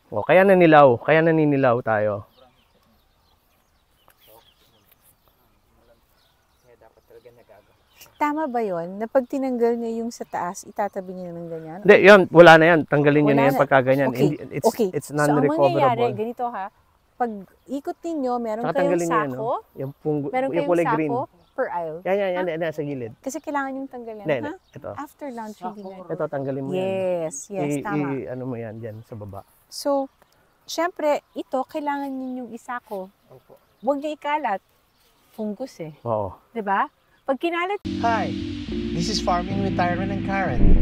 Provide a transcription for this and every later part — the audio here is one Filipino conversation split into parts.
O, kaya nanilaw. Kaya naninilaw tayo. Tama ba yun? Na pag tinanggal niya yung sa taas, itatabi niya ng ganyan? Hindi, yun. Wala na yan. Tanggalin nyo na yan pagka ganyan. Okay. It's So, ang mangyayari, non-recoverable. ganito ha, pag ikot ninyo, meron Saka kayong tanggalin nyo yan, sako, meron yung kulay kayong green. sako per aisle. Yan, sa gilid. Kasi kailangan yung tanggalin. Hindi, Ha? ito. After lunch, hindi na. Ito, tanggalin mo yan. Yes, tama. Ano mo yan, dyan, sa baba. So, syempre, ito, kailangan ninyong isako. Huwag niyo ikalat. Fungus eh. Oo. Diba? Pag kinalat... Hi, this is Farming with Tyron and Karen.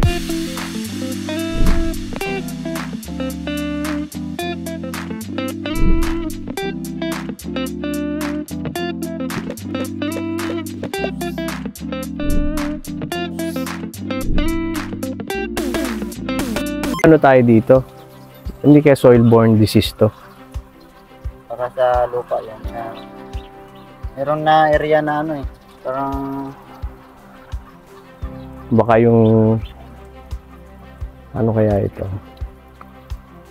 Ano tayo dito? Hindi kaya soil-borne disease to. Para sa lupa yan. Meron na area na ano eh. Parang Baka yung ano kaya ito.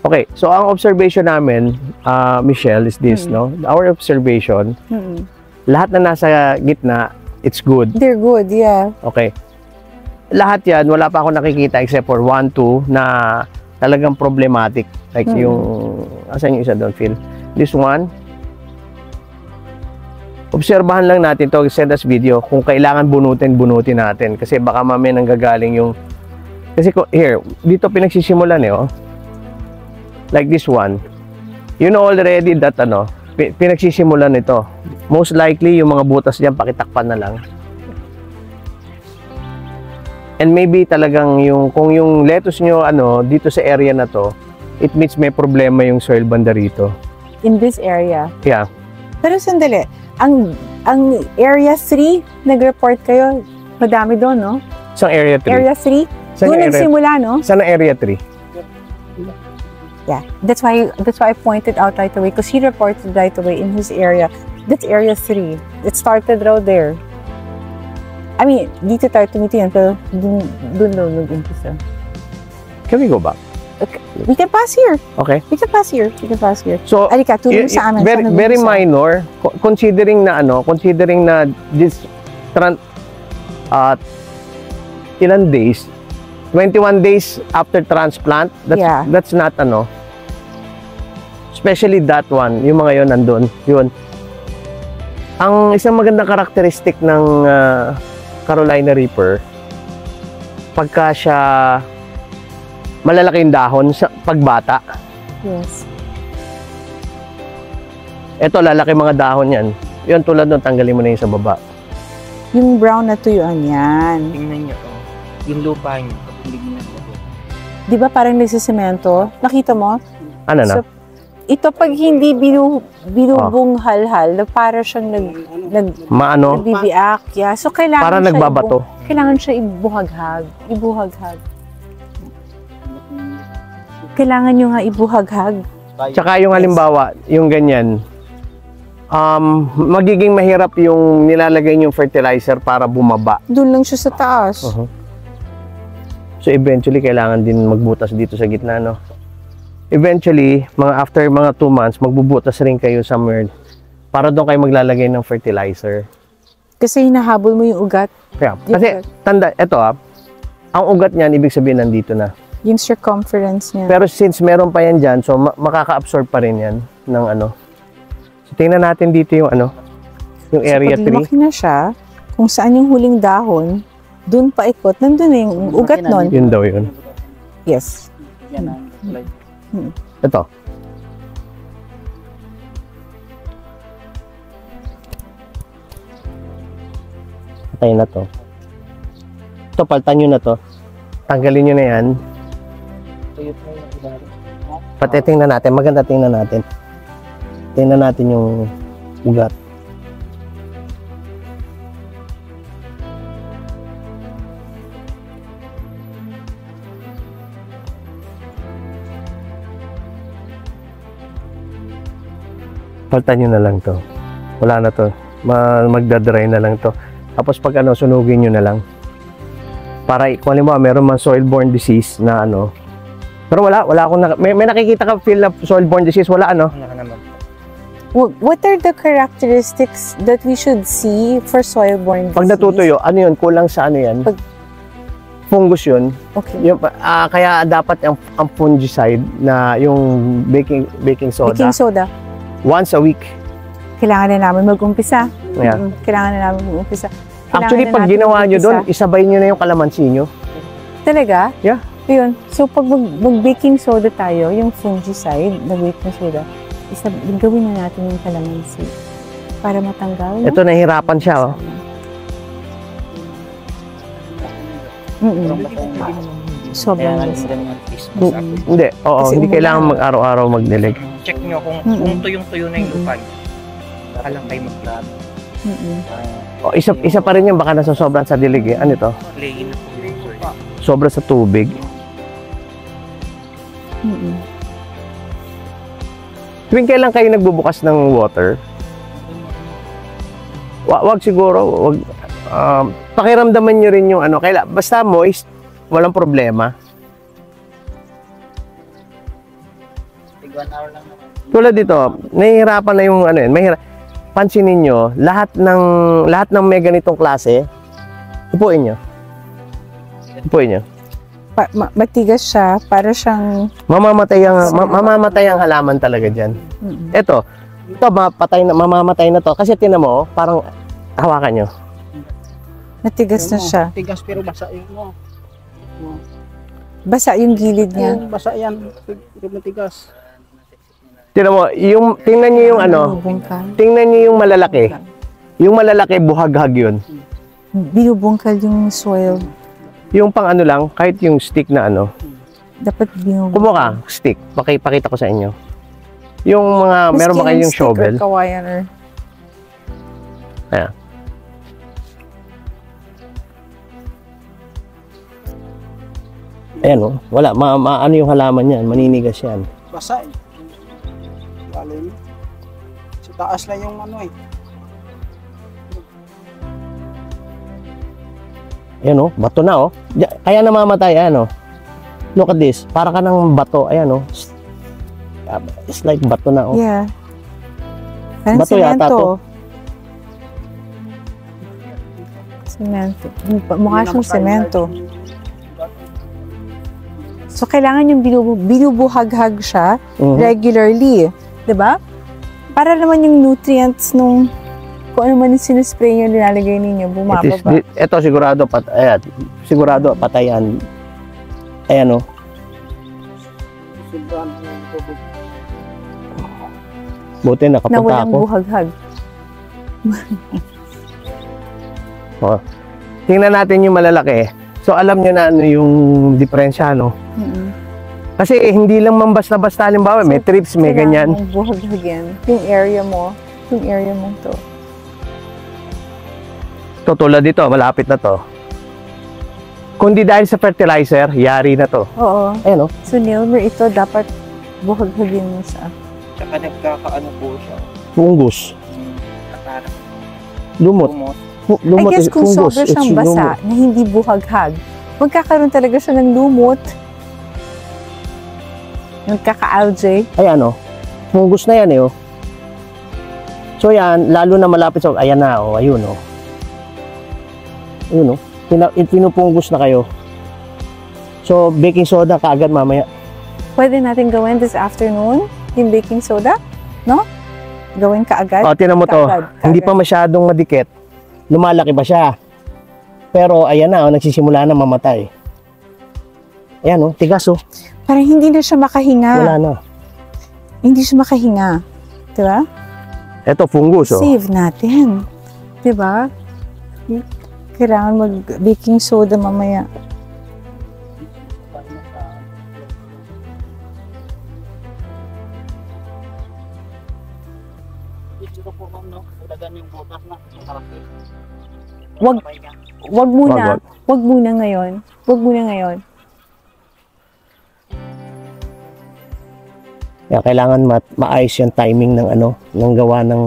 Okay, so ang observation namin, Michelle, is this, no? Our observation, lahat na nasa gitna, it's good. They're good, yeah. Okay. Lahat yan, wala pa ako nakikita except for 1, 2 na talagang problematic. Like yung, asan yung isa doon, Phil? This one, obserbahan lang natin to, send us video. Kung kailangan bunutin natin. Kasi baka mamaya nanggagaling yung... Kasi here, dito pinagsisimulan eh, oh. Like this one. You know already that, pinagsisimulan ito. Most likely, yung mga butas diyan pakitakpan na lang. And maybe talagang kung yung lettuce nyo, dito sa area na to, it means may problema yung soil banda rito. In this area? Yeah. Pero sandali, ang Area 3, nag-report kayo, madami doon, no? Saan Area 3? Area 3? Doon nagsimula, no? Saan ang Area 3? Yeah, that's why I pointed out right away, because he reported right away in his area. That's Area 3. It started right there. I mean, dito tayo tumitingin, pero doon nag-umpisa. Can we go back? Okay. We can pass here. Okay. We can pass here. So, Alika, tulong sa amin. Very minor, considering na this ilan days, 21 days after transplant, that's not especially that one, yung mga yon nandun, yun. Ang isang magandang karakteristik ng Carolina Reaper, pagka siya malalaki yung dahon sa pagbata. Yes. Ito, lalaki mga dahon yan. Yun, tulad nun, tanggalin mo na yung sa baba. Yung brown na tuyuan yan. tingnan nyo, yung lupa nyo. Di ba parang nagsisemento? Nakita mo? Ano na? So, ito pag hindi binubunghalhal, na para siyang nagbibiak. Yeah. So, kailangan para siya nagbabato. Kailangan siya ibuhaghag. Kailangan nyo nga ibuhaghag. Tsaka yung halimbawa, yung ganyan, magiging mahirap yung nilalagay yung fertilizer para bumaba. Doon lang siya sa taas. So eventually, kailangan din magbutas dito sa gitna, no? Eventually, after mga 2 months, magbubutas rin kayo somewhere para doon kayo maglalagay ng fertilizer. Kasi hinahabol mo yung ugat. Kaya, kasi, tanda, eto ang ugat niyan, ibig sabihin nandito na. Yung circumference niya. Pero since meron pa yan dyan, so makaka-absorb pa rin yan ng So tingnan natin dito yung yung Area 3. So pag lumaki na siya, kung saan yung huling dahon, dun paikot, nandun na yung ugat nun. Yun daw yun. Yes. Ito. Patay na to. Ito, paltan nyo na to. Tanggalin nyo na yan. Pati tingnan natin. Maganda tingnan natin. Tingnan natin yung ugat. Paltan nyo na lang to. Wala na to. Magdadry na lang to. Tapos pag sunugin nyo na lang. Para kung halimbawa meron man soil-borne disease na Pero wala akong may nakikita ka feel na soil-borne disease, wala ano? Wala ka naman. What are the characteristics that we should see for soil-borne disease? Pag natutuyo, ano yun? Kulang sa ano yan? Fungus yun. Okay. Yung, kaya dapat ang fungicide na yung baking soda. Baking soda. Once a week. Kailangan na namin mag-umpisa. Yeah. Kailangan na namin mag-umpisa. Actually, pag ginawa nyo doon, isabay nyo na yung kalamansi nyo. Talaga? Yeah. Yun. So, pag mag-baking soda tayo, yung fungicide na baking soda, gawin na natin yung kalamansi para matanggal. Ito, nahihirapan siya, oh. Sobrang Hindi, oo, Kasi hindi kailangan mag-araw-araw magdilig. Check nyo kung tuyong-tuyo na yung lupa nyo. Baka lang kayo mag-grab. O, isa pa rin yung baka nasosobran sa dilig, eh. Ano ito? Play na po. Sobra sa tubig. Tuwing kailan kayo nagbubukas ng water? Wag siguro, wag pakiramdaman nyo rin yung ano, basta moist, walang problema. Tig 1 hour lang naman. Tulad dito, nahihirapan na yung ano yun, pansinin nyo, lahat ng may ganitong klase, upuin nyo. Matigas siya, para siyang... Mamamatay ang halaman talaga dyan. Ito, mamamatay na to. Kasi tinan mo, parang hawakan nyo. Matigas na siya. Tigas pero basa yung mo. Basa yung gilid niya. Basa yan. Pero matigas. Tinan mo, tingnan nyo yung ano, tingnan nyo yung malalaki. Yung malalaki, buhaghag yun. Binubungkal yung soil. Yung pang ano lang, kahit yung stick na ano. Dapat binubungkal. Kumuha ka, stick. Pakita ko sa inyo. Yung mga, meron ba kayong shovel? Kawayan or... Ayan. Ayan o, wala, ano yung halaman yan, maninigas yan. Basa eh. Lalim. Sa taas lang yung ano eh. Ayan o, bato na o. Kaya namamatay, ayan o. Look at this, para ka ng bato, ayan o. It's like bato na o. Yeah. Parang Bato yata to. Semento. Mukha siyang semento. So, kailangan yung binubuhaghag siya regularly. Diba? Para naman yung nutrients nung kung ano man yung sinispray nyo, nilalagay ninyo, bumababa. Ito sigurado, patay yan. Ayan o. Buti Na nakapunta walang ako. buhaghag. Oh. Tingnan natin yung malalaki. So alam nyo na ano yung diferensya, no? Kasi hindi lang basta-basta, halimbawa, may trips, may ganyan. Kailangan mong buhaghagin. Yung area mo to. Ito, tulad dito, malapit na to. Kundi dahil sa fertilizer, yari na to. Oo. Ayan o. So, Nilmer, ito dapat buhaghagin mo sa... Tsaka nagkakaano po siya. Fungus. Katarang. Lumot. Lumot. I guess kung fungus. sobra siyang It's basa lumot. na hindi buhaghag, magkakaroon talaga siya ng lumot. Nagkaka-algae. Ayan o. Fungus na yan eh o. So yan, lalo na malapit sa... Ayan na o. Ayun o. Ayun o. Pinupunggus na kayo. So, baking soda kaagad mamaya. Pwede natin gawin this afternoon, yung baking soda, no? Gawin kaagad. O, tinan mo to. Kaagad. Hindi pa masyadong madikit. Lumalaki ba siya? Pero, ayan na o. Nagsisimula na mamatay. Ayan o. Tigas o. Parang hindi na siya makahinga. Wala na. Hindi siya makahinga. Diba? Ito, fungus o. Save natin. Diba? Kailangan mag-baking soda mamaya. Wag muna ngayon. Kaya kailangan maayos yung timing ng ano, ng gawa ng...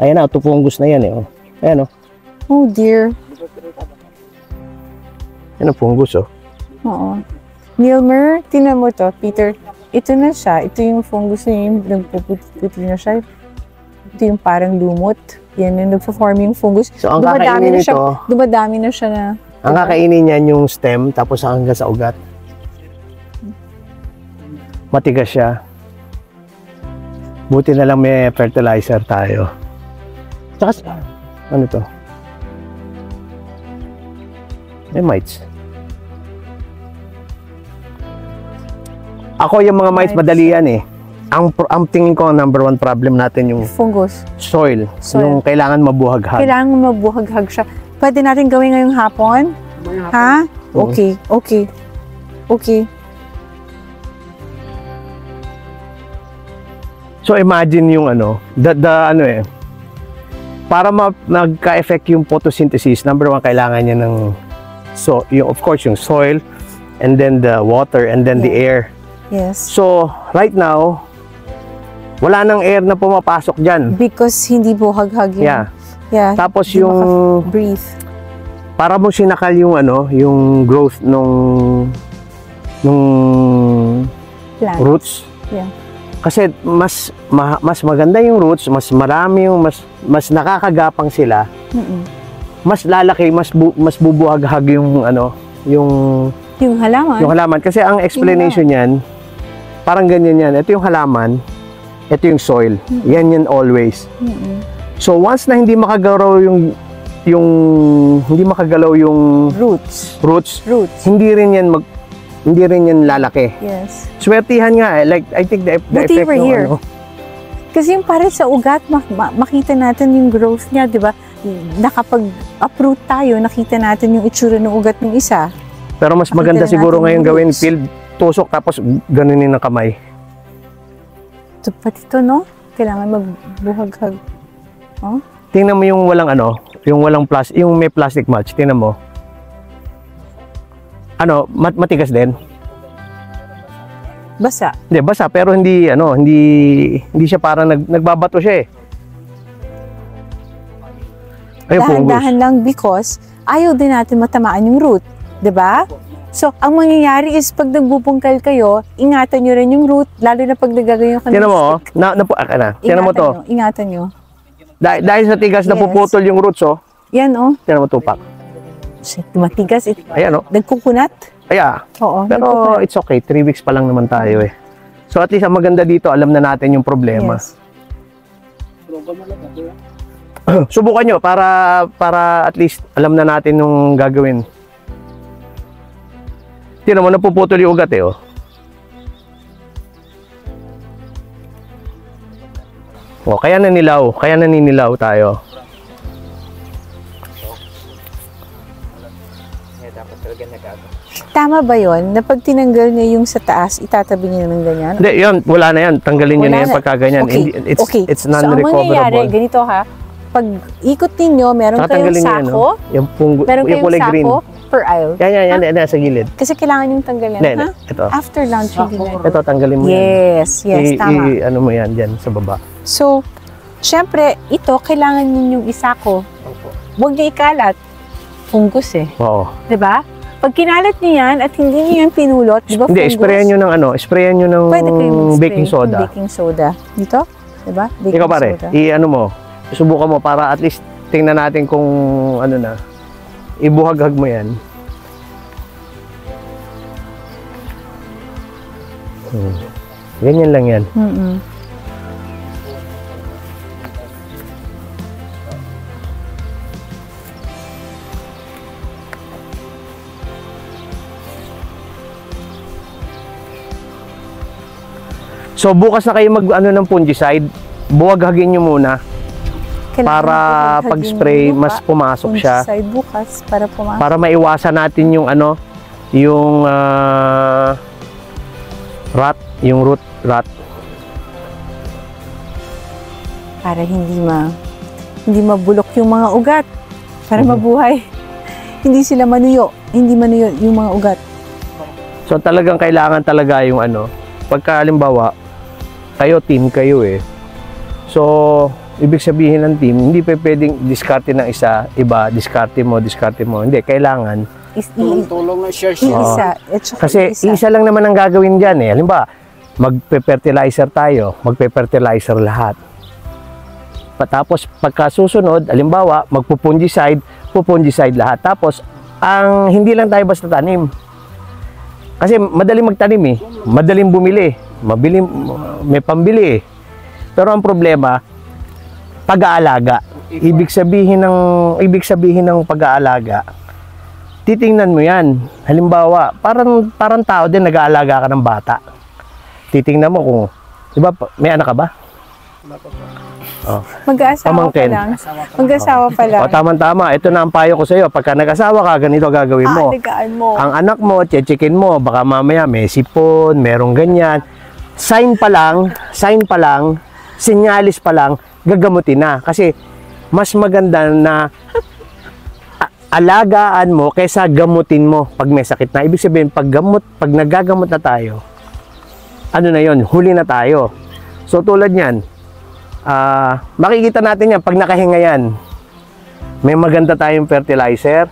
Ayan na, ito fungus na yan eh. Oh. Ayan o. Oh dear. Yan ang fungus oh. Oo. Nilmer, tinan mo to, Peter. Ito na siya. Ito yung fungus na yung nagpuputi na siya. Ito yung parang lumot. Yan yung nagpo-form yung fungus. So, ang kakainin nito, dumadami na siya na. ang kakainin niyan yung stem, tapos hanggang sa ugat. Matigas siya. Buti na lang may fertilizer tayo. Tsaka, ano to? May mites. Ako yung mga mites, madali yan eh. Ang tingin ko, ang number one problem natin yung Fungus. soil. Soil. Yung kailangan mabuhaghag. Kailangan mabuhaghag siya. Pwede natin gawin ngayong hapon? Ha? Okay, okay. Okay. So imagine yung ano, ano eh, para nagka-effect yung photosynthesis, number one, kailangan niya ng, so, yung, of course, yung soil, and then the water, and then the air. Yes. So, right now, wala nang air na pumapasok dyan. Because hindi buhaghag yun. Yeah. Yeah. Tapos hindi yung, breathe. para mo sinakal yung ano, yung growth nung Plant. roots. Yeah. Kasi mas maganda yung roots, mas marami yung, mas nakakagapang sila. Mas lalaki, mas bubuhaghag yung ano, yung halaman. Yung halaman. Kasi ang explanation niyan, parang ganyan yan. Ito yung halaman, ito yung soil. Yan always. So once na hindi makagalaw yung roots, hindi rin yan lalaki. Yes. Swertihan nga eh. Like, I think the Buti effect we're ng here. ano. Kasi yung parang sa ugat, makita natin yung growth niya, di ba? Nakapag-uproot tayo, nakita natin yung itsura ng ugat ng isa. Pero mas maganda siguro ngayon gawin field tusok tapos ganunin ng kamay. So, pati ito, no? Kailangan magbuhaghag. Oh? Tingnan mo yung walang ano, yung may plastic mulch. Tingnan mo. Ano, matigas din? Basa. Hindi, basa pero hindi siya parang nagbabato siya eh. Ayun, Dahan-dahan lang because ayaw din natin matamaan yung root. 'Di ba? So, ang mangyayari is pag nagbubungkal kayo, ingatan nyo rin yung root, lalo na pag nagagawin ka ng Tingnan mo, stick. Tingnan mo to. Ingatan nyo. Dahil sa tigas, napuputol yung roots, oh. Yan, oh. Tingnan mo, tupak. Matigas. Ayan, oh. Nagkukunat. Kaya, Oo. pero nagkukunat. it's okay. 3 weeks pa lang naman tayo eh. So at least ang maganda dito, alam na natin yung problema. Yes. Subukan nyo para at least alam na natin yung gagawin. Tingnan mo, napuputol yung ugat eh, oh. Oh, kaya naninilaw tayo. Tama ba yon na pag tinanggal niya yung sa taas, itatabi niya ng ganyan? Hindi, yun, wala na yan. Tanggalin nyo Wala na yan na. pagka ganyan. Okay. It's So, ang mangyayari, non-recoverable. ganito ha, pag ikot ninyo, meron kayong Tatanggalin nyo yan, sako, no? meron yung kayong kulay sako green. per aisle. Yan, sa gilid. Kasi kailangan yung tanggalin, Hindi, ha? ito. After lunch, hindi na. Ito, tanggalin mo yan. Yes, tama. Ano mo yan, dyan, sa baba. So, syempre, ito, kailangan ninyong isako. Huwag niyo ikalat. Fungus eh. Oo. 'Di ba? Pag kinalat niyo yan at hindi niyo yan pinulot, di ba Hindi, fungus? sprayan nyo ng Pwede kayong mag-spray baking soda. ng baking soda. Dito? Di ba? Baking Ikaw pare, soda. ano mo, subukan mo para at least tingnan natin kung ano na, ibuhaghag mo yan. Ganyan lang yan. So bukas na kayo mag-ano ng fungicide, buwaghagin nyo muna Kailangan para buhaghagin pag-spray yung mas pumasok siya. fungicide bukas para pumasok. Para maiwasan natin yung ano, yung rat, yung root rot. Para hindi mabulok yung mga ugat. Para mabuhay. Hindi sila manuyo. Hindi manuyo yung mga ugat. So talagang kailangan talaga yung ano, pagka halimbawa, team kayo eh. So, ibig sabihin ng team, hindi pa pwedeng diskarte ng iba, diskarte mo. Hindi, kailangan Tulong-tulong na share. Iisa. Kasi isa lang naman ang gagawin dyan eh. Halimbawa, magpe-fertilizer tayo, magpe-fertilizer lahat. Tapos pagka susunod, halimbawa, magpo-fungicide lahat. Tapos, ang hindi lang tayo basta tanim. Kasi madaling magtanim eh. Madaling bumili. May pambili eh. Pero ang problema, pag-aalaga. Ibig sabihin ng pag-aalaga, titingnan mo yan. Halimbawa, parang tao din nag-aalaga ka ng bata. Titingnan mo kung, di ba, may anak ka ba? Oh. Mag-aasawa pa lang. Mag-aasawa pa lang. O, tama-tama. Ito na ang payo ko sa iyo. Pagka nag-asawa ka, ganito gagawin mo. Aalagaan mo. Ang anak mo, chechikin mo. Baka mamaya may sipon, merong ganyan. Sign pa lang, sinyalis pa lang, gagamutin na. Kasi, mas maganda na alagaan mo kaysa gamutin mo pag may sakit na. Ibig sabihin, pag nagagamot na tayo, ano na yon, huli na tayo. So tulad yan, makikita natin yan pag nakahinga yan. May maganda tayong fertilizer,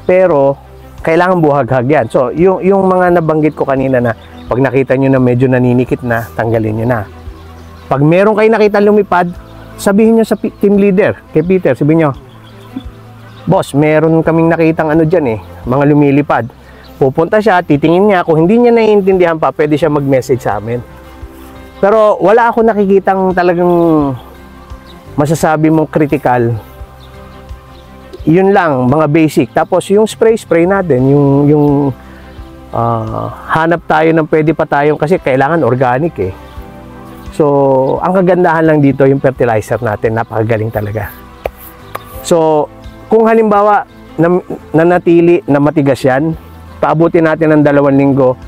pero kailangan buhaghag yan. So yung mga nabanggit ko kanina na pag nakita nyo na medyo naninikit na, tanggalin nyo na. Pag meron kayo nakita lumipad, sabihin nyo sa team leader, kay Peter, sabihin nyo, boss, meron kaming nakitang ano dyan eh, mga lumilipad. Pupunta siya, titingin niya, kung hindi niya naiintindihan pa, pwede siya mag-message sa amin. Pero wala ako nakikitang talagang masasabi mong critical. Yun lang, mga basic. Tapos yung spray natin, yung hanap tayo ng pwede pa tayong, kasi kailangan organic eh. So, ang kagandahan lang dito, yung fertilizer natin, napakagaling talaga. So, kung halimbawa, nanatili na matigas yan, paabutin natin ng 2 linggo,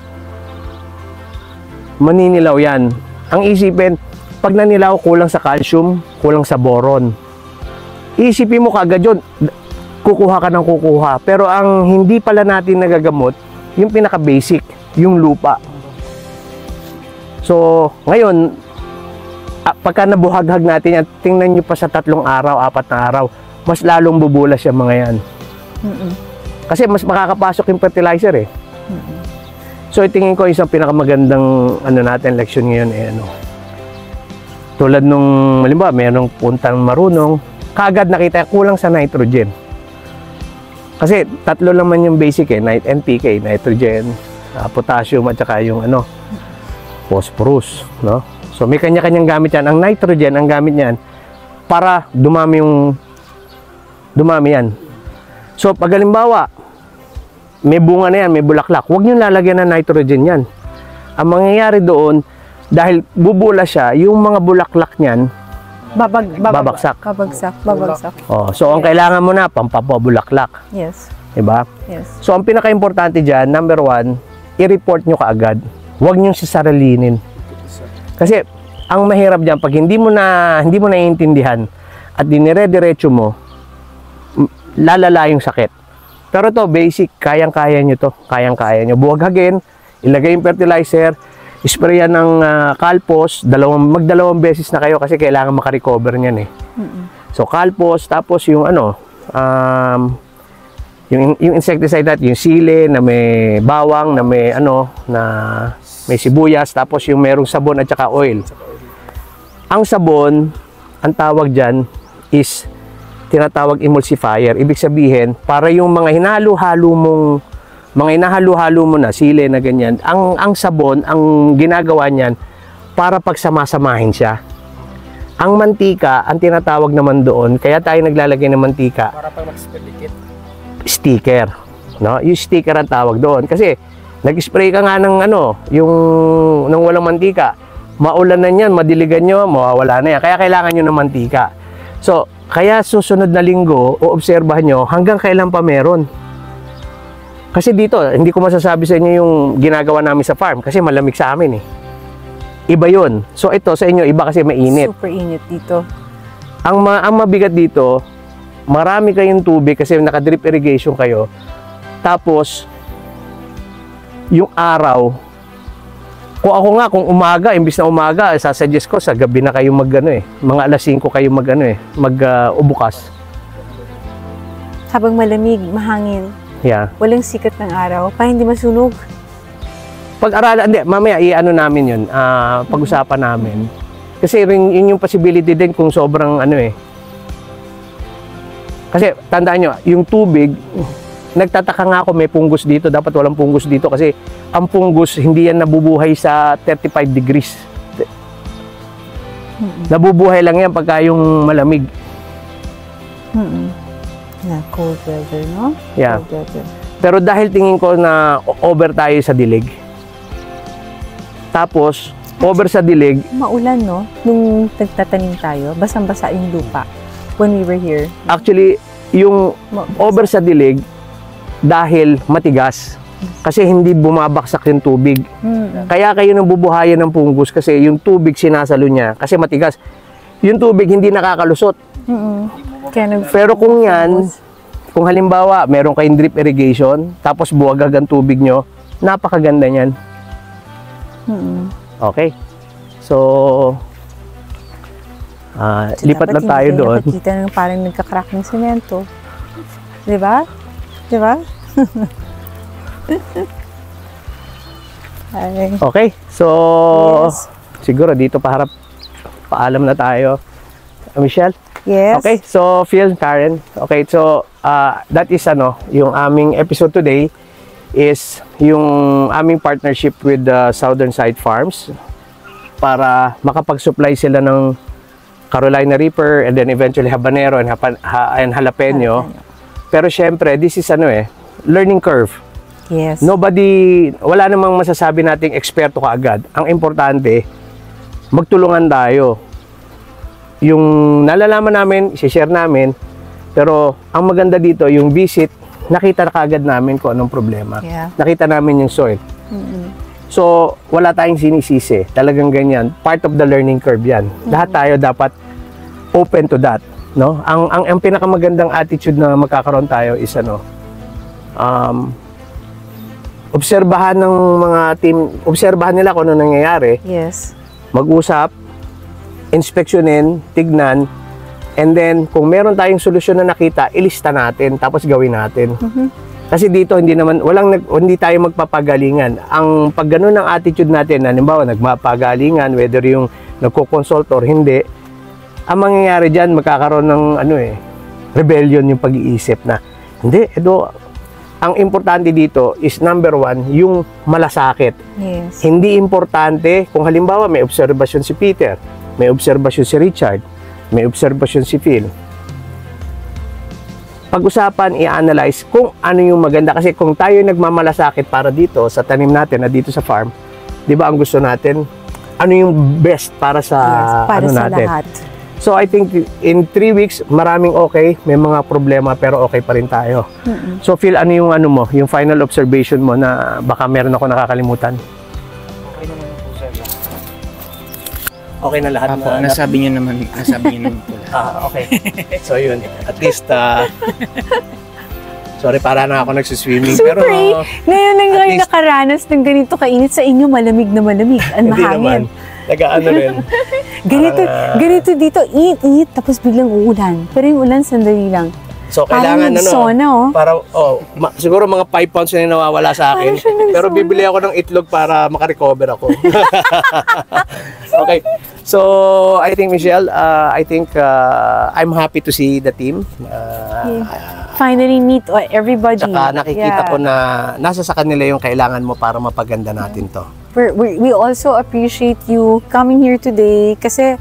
maninilaw yan. Ang isipin, pag nanilaw, kulang sa calcium, kulang sa boron. Isipin mo kagad yun, kukuha ka ng kukuha. Pero ang hindi pala natin nagagamot, yung pinaka-basic, yung lupa. So, ngayon, pagka nabuhaghag natin yan, tingnan nyo pa sa 3 araw, 4 na araw, mas lalong bubulas yung mga yan. Kasi mas makakapasok yung fertilizer eh. So, itingin ko isang pinakamagandang leksyon ngayon eh, tulad nung, halimbawa, mayroong puntang marunong, kaagad nakita kulang sa nitrogen. Kasi 3 naman yung basic eh, NPK, nitrogen, potassium at saka yung phosphorus, no? So, may kanya-kanyang gamit yan. Ang nitrogen, ang gamit niyan para dumami yan. So, pag halimbawa, may bunga na yan, may bulaklak, huwag nyo lalagyan ng nitrogen yan. Ang mangyayari doon, dahil bubula siya, yung mga bulaklak niyan, babagsak. Oh, so, ang kailangan mo na, pampabulaklak. Yes. Diba? Yes. So, ang pinaka-importante dyan, number 1, i-report nyo kaagad. Huwag nyo sisaralinin. Kasi, ang mahirap dyan, pag hindi mo naiintindihan at dinire-diretso mo, lalala yung sakit. Pero to basic, kayang-kaya nyo to. Kayang-kaya nyo. Buhaghagin, ilagay yung fertilizer, sprayan ng Calpos, mag-2 beses na kayo kasi kailangan makarecover niyan eh. So, Calpos, tapos yung yung insecticide natin, yung sili na may bawang, na may may sibuyas, tapos yung merong sabon at saka oil. Ang sabon, ang tawag dyan is tinatawag emulsifier. Ibig sabihin, para yung mga hinalo-halo mo na sili na ganyan, ang sabon, ang ginagawa niyan para pagsamasamahin siya. Ang mantika, ang tinatawag naman doon, kaya tayo naglalagay ng mantika, Para pag mag-sticker. Sticker, no? Yung sticker ang tawag doon kasi nag-spray ka nga ng yung walang mantika, maulan na yan, madiligan nyo, mawawala na yan. Kaya kailangan nyo ng mantika. So, kaya susunod na linggo, oobserbahan nyo hanggang kailan pa meron. Kasi dito, hindi ko masasabi sa inyo yung ginagawa namin sa farm kasi malamig sa amin eh. Iba yun. So, ito sa inyo, iba kasi mainit. Super init dito. Ang mabigat dito, marami kayong tubig kasi naka-drip irrigation kayo. Tapos, yung araw, kung umaga, imbis na umaga, sasuggest ko, sa gabi na kayo mga alas 5 kayo ubukas. Habang malamig, mahangin. Yeah. Walang sikat ng araw para hindi masunog. Pag-aralan, hindi, mamaya i-ano namin yun, pag-usapan namin. Kasi yun yung possibility din kung sobrang ano eh. Kasi tandaan nyo, yung tubig, nagtataka nga ako may punggos dito, dapat walang punggos dito kasi ang punggos hindi yan nabubuhay sa 35 degrees. Nabubuhay lang yan pagka yung malamig. Na cold weather, no? Yeah. Cold weather. Pero dahil tingin ko na over tayo sa dilig. Tapos, over sa dilig, Maulan, no? Nung nagtatanim tayo, basang-basa yung lupa when we were here. actually, yung over sa dilig, dahil matigas. Kasi hindi bumabaksak yung tubig. Kaya kayo nabubuhayan ng punggos kasi yung tubig sinasalo niya. Kasi matigas. Yung tubig hindi nakakalusot. Kaya Pero kung yan, kung halimbawa, meron kayong drip irrigation, tapos buwagag ang tubig nyo, napakaganda niyan. Okay. So, lipat na tayo doon. Nakikita na parang nagka-crack ng semento. Diba? Diba? Ay. Okay. So, Yes. siguro dito paharap, paalam na tayo. Michelle? Yes. Okay, so Phil, Karen. Okay, so that is yung aming episode today is yung aming partnership with Southern Side Farms para makapag-supply sila ng Carolina Reaper and then eventually habanero and jalapeno. Pero syempre, this is learning curve. Yes. Wala namang masasabi nating eksperto kaagad. Ang importante, magtulungan tayo. Yung nalalaman namin, i-share namin, pero ang maganda dito, yung visit, nakita na kaagad namin kung anong problema. Yeah. Nakita namin yung soil. So, wala tayong sinisisi. Talagang ganyan. Part of the learning curve yan. Lahat tayo dapat open to that. No? Ang pinakamagandang attitude na magkakaroon tayo is obserbahan ng mga team, obserbahan nila kung ano nangyayari. Yes. Mag-usap, inspeksyonin, tignan, and then kung meron tayong solusyon na nakita, ilista natin, tapos gawin natin. Kasi dito hindi tayo magpapagalingan. Ang pag ganun ng attitude natin, halimbawa nagmapagalingan, whether yung nagko-consult or hindi, ang mangyayari diyan magkakaroon ng rebellion yung pag-iisip na hindi, ang importante dito is number one, yung malasakit. Yes. Hindi importante kung halimbawa may obserbasyon si Peter, may obserbasyon si Richard, may obserbasyon si Phil. Pag-usapan, i-analyze kung ano yung maganda. Kasi kung tayo nagmamalasakit para dito sa tanim natin na dito sa farm, di ba ang gusto natin, ano yung best para sa para sa natin. lahat. So I think in 3 weeks, maraming okay, may mga problema pero okay pa rin tayo. So Phil, ano yung yung final observation mo na baka meron ako nakakalimutan? Okay naman po, sir. Okay na lahat. Apo, nasabi niyo naman po. Okay. So yun, at least sorry, para na ako nagsiswimming. Super Pero ngayon lang at kayo least- nakaranas ng ganito kainit sa inyo, malamig na malamig. Ang hindi naman. mahangin. Nag-ano rin. Ganito dito, init, tapos biglang uulan. Pero yung ulan, sandali lang. So Parang kailangan nagsona, para siguro mga 5 pounds na nawawala sa akin. Parang siya nagsona. Pero bibili ako ng itlog para makarecover ako. Okay. So I think Michelle, I'm happy to see the team. Finally meet everybody. Tsaka nakikita Yeah. ko na nasa sa kanila yung kailangan mo para mapaganda natin to. We also appreciate you coming here today kasi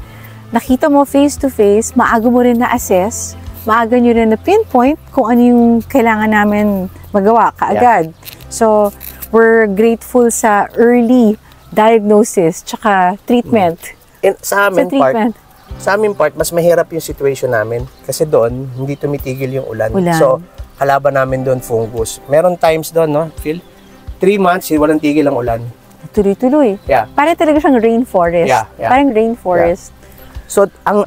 nakita mo face to face, maaga mo rin na-assess, maaga nyo rin na-pinpoint kung ano yung kailangan namin magawa kaagad. So, we're grateful sa early diagnosis tsaka treatment. And sa amin treatment. sa aming part, mas mahirap yung situation namin kasi doon hindi tumitigil yung ulan. Ulan. So, kalaban namin doon fungus. Meron times doon, no, Phil? 3 months, walang tigil ang ulan. Tuloy-tuloy. Yeah. Parang talaga siyang rainforest. Yeah. Parang rainforest So, ang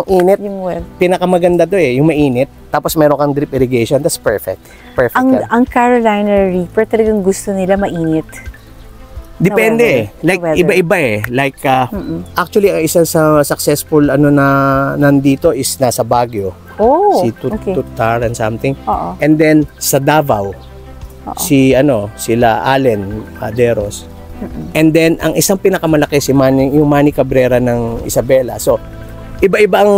init, yung web. pinakamaganda do yung mainit, tapos meron kang drip irrigation, that's perfect. Perfect yan. Ang Carolina Reaper talagang gusto nila mainit. Depende weather. Like, Weather. iba-iba Like, actually, ang isang successful na nandito is nasa Baguio. Oh, Si okay. Tutar and something. Oo. And then, sa Davao, sila Allen Aderos. And then ang isang pinakamalaki yung Manny Cabrera ng Isabela. So iba-iba ang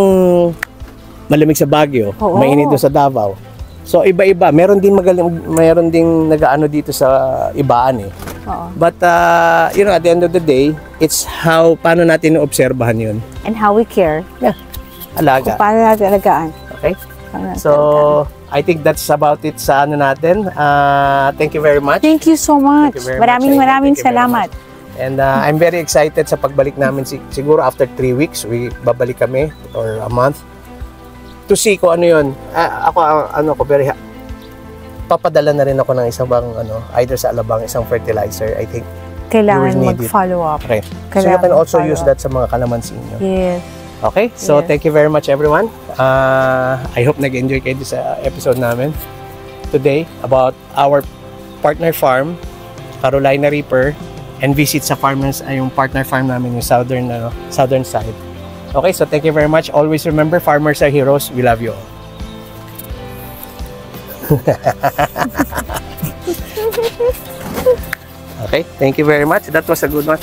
malamig sa Baguio, mainit doon sa Davao. So iba-iba, meron ding nag-aano dito sa ibaan eh. But at the end of the day, it's paano natin obserbahan 'yun. And how we care. Alaga. Kung paano natin alagaan. Okay? So, I think that's about it sa natin. Thank you very much. Thank you so much. Thank you very much, Maraming Amy. Thank you very salamat. And I'm very excited sa pagbalik namin. Siguro after 3 weeks, babalik kami or a month to see ko ano yun. Papadala na rin ako ng isang either sa Alabang, isang fertilizer. I think Kailangan you will need mag-follow up. Okay. So you can also use that sa mga kalamansi nyo. Yes. Okay, so Yes. thank you very much everyone. I hope nag-enjoy kayo sa episode namin today about our partner farm, Carolina Reaper, and visit sa farmers ay yung partner farm namin yung southern side. Okay, so thank you very much. Always remember, farmers are heroes. We love you all. Okay, thank you very much. That was a good one.